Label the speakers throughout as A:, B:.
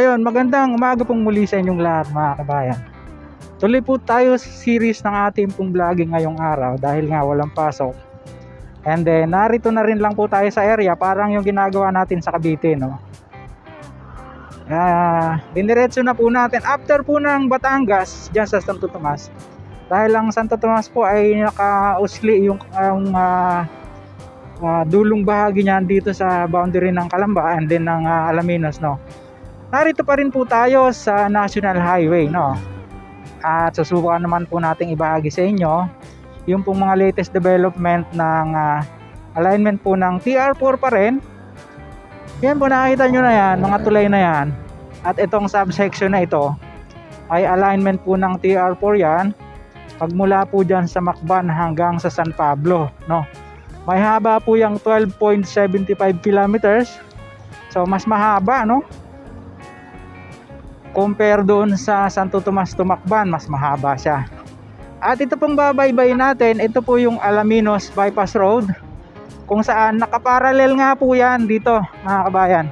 A: Ayun, magandang umaga pong muli sa inyong lahat mga kabayan. Tuloy po tayo sa series ng ating pong vlogging ngayong araw dahil nga walang pasok. And then narito na rin lang po tayo sa area, parang yung ginagawa natin sa Cavite, no? Diniretso na po natin after po ng Batangas dyan sa Santo Tomas. Dahil ang Santo Tomas po ay naka-usli yung dulong bahagi niyan dito sa boundary ng Calamba and then ng Alaminos, no? Narito pa rin po tayo sa National Highway, no? At susubukan naman po nating ibahagi sa inyo yung pong mga latest development ng alignment po ng TR4 pa rin. Yan po, nakita nyo na yan, mga tulay na yan. At itong subsection na ito ay alignment po ng TR4 yan. Pagmula po dyan sa Macban hanggang sa San Pablo, no? May haba po yung 12.75 kilometers. So mas mahaba, no? Compare doon sa Santo Tomas to Macban, mas mahaba siya. At ito pong babaybay natin, ito po yung Alaminos Bypass Road, kung saan nakaparallel nga po yan dito mga kabayan.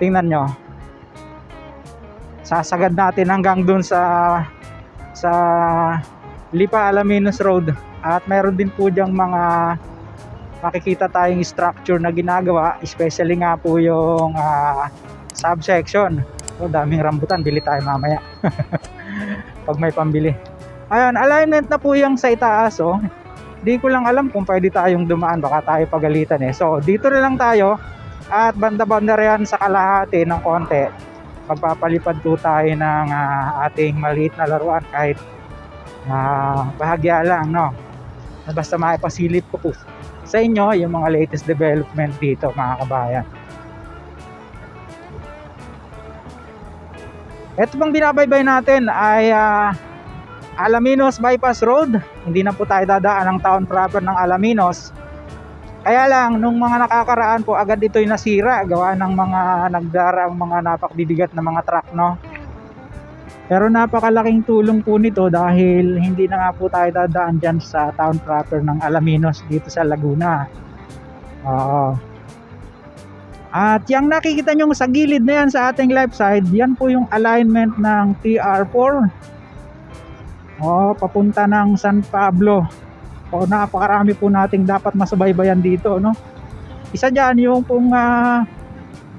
A: Tingnan nyo, sasagad natin hanggang doon sa Lipa Alaminos Road. At meron din po diyang mga makikita tayong structure na ginagawa, especially nga po yung subsection. So, daming rambutan, bili tayo mamaya pag may pambili. Ayun, alignment na po yung sa itaas, oh. Di ko lang alam kung pwede tayong dumaan, baka tayo pagalitan eh. So dito na lang tayo at banda-banda riyan sa kalahati ng konti. Pagpapalipad po tayo ng ating maliit na laruan kahit bahagya lang, no? Basta maipasilip ko po sa inyo yung mga latest development dito mga kabayan. Ito pang binabaybay natin ay Alaminos Bypass Road. Hindi na po tayo dadaan ng town proper ng Alaminos. Kaya lang, nung mga nakakaraan po, agad ito'y nasira. Gawa ng mga nagdaraang mga napakbibigat na mga truck, no? Pero napakalaking tulong po nito dahil hindi na nga po tayo dadaan dyan sa town proper ng Alaminos dito sa Laguna. At yung nakikita nyo sa gilid na yan sa ating left side, yan po yung alignment ng TR4. Papunta ng San Pablo. Napakarami po nating dapat masubaybayan dito, no? Isa dyan yung pong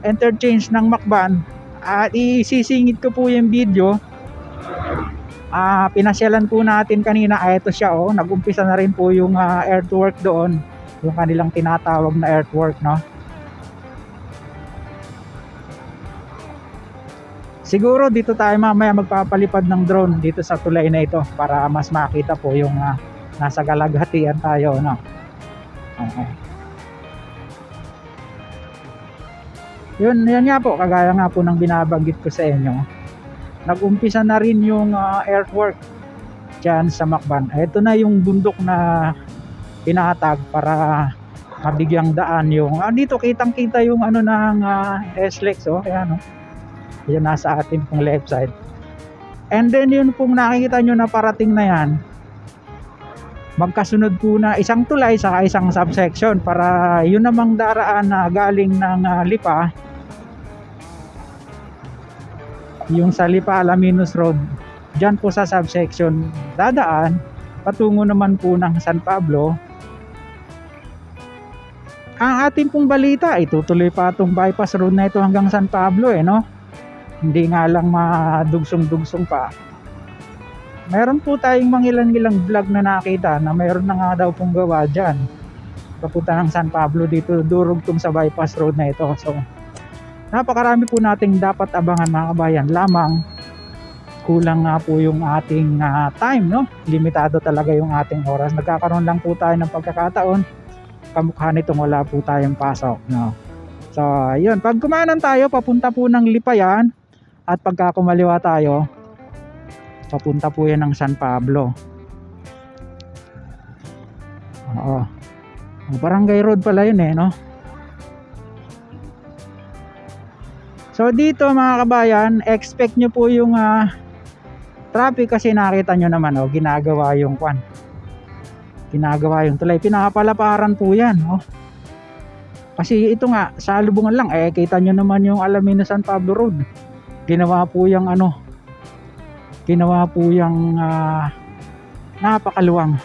A: interchange ng Macban. At isisingit ko po yung video. Pinasyalan po natin kanina. Ito siya, nag-umpisa na rin po yung earthwork doon. Yung kanilang tinatawag na earthwork, no? Siguro dito tayo mamaya magpapalipad ng drone dito sa tulay na ito para mas makita po yung nasa galaghatian tayo, no? Okay. Yun nga po, kagaya nga po ng binabanggit ko sa inyo. Nag-umpisa na rin yung earthwork dyan sa Macban. Ito na yung bundok na pinatag para mabigyang daan yung dito kitang-kita yung ano ng SLEX, ayan, yan nasa ating pong left side. And then yun pong nakikita nyo na parating na yan, magkasunod po na isang tulay saka isang subsection para yun namang daraan na galing ng Lipa, yung sa Lipa Alaminos Road, dyan po sa subsection dadaan patungo naman po ng San Pablo. Ang ating pong balita, itutuloy pa itong bypass road na ito hanggang San Pablo, no? Hindi nga lang madugsong-dugsong pa. Meron po tayong mangilang-ilang vlog na nakita na meron na nga daw pong gawa dyan papunta ng San Pablo dito, durugtong sa bypass road na ito. So napakarami po nating dapat abangan mga kabayan. Lamang kulang nga po yung ating time, no? Limitado talaga yung ating oras. Nagkakaroon lang po tayo ng pagkakataon. Kamukha nitong wala po tayong pasok, no? So yun, pag kumanan tayo papunta po ng Lipa yan. At pagka kumaliwa tayo, papunta po yan ng San Pablo. Barangay road pala yun, no? So dito mga kabayan, expect nyo po yung traffic kasi nakita nyo naman, ginagawa yung tulay. Pinakapalaparan po yan, Kasi ito nga, sa lubungan lang, kita nyo naman yung Alaminos San Pablo Road. Ginawa po yung napakaluwang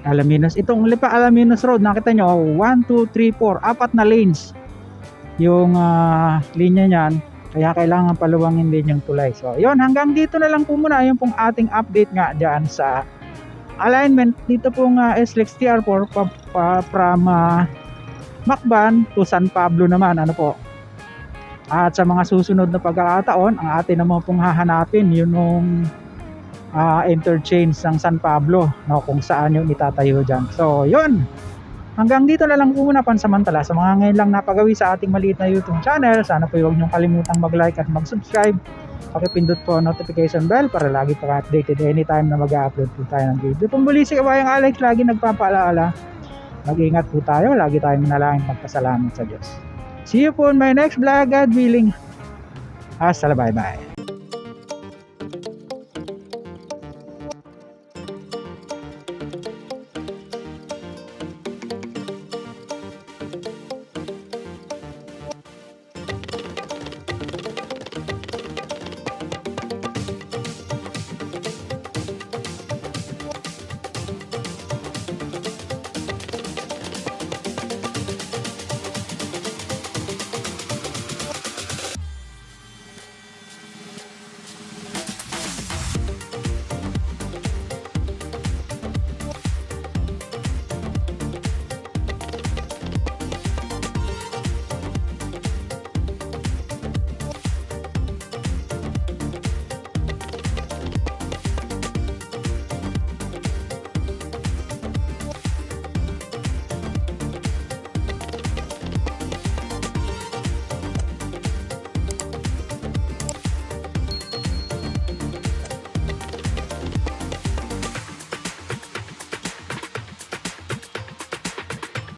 A: Alaminos. Itong Lipa Alaminos Road, nakita nyo, 1, 2, 3, 4, 4 na lanes yung linya niyan, kaya kailangan paluwangin din yung tulay. So yun, hanggang dito na lang po muna yung pong ating update nga dyan sa alignment dito pong SLEX TR4 from Macban to San Pablo naman, ano po. At sa mga susunod na pagkakataon, ang atin naman pong hahanapin yun yung interchange ng San Pablo, no, kung saan yung itatayo dyan. So yun, hanggang dito na lang po muna pansamantala. Sa mga ngayon lang napagawi sa ating maliit na YouTube channel, sana po huwag niyong kalimutang mag-like at mag-subscribe. Pakipindot po ang notification bell para lagi po updated anytime na mag-upload po tayo ng video. Pumuli si Kabayang Alex, lagi nagpapaalaala, mag-ingat po tayo, lagi tayong manalangin magpasalamat sa Diyos. See you po in my next vlog, God willing. Hasta la, bye bye.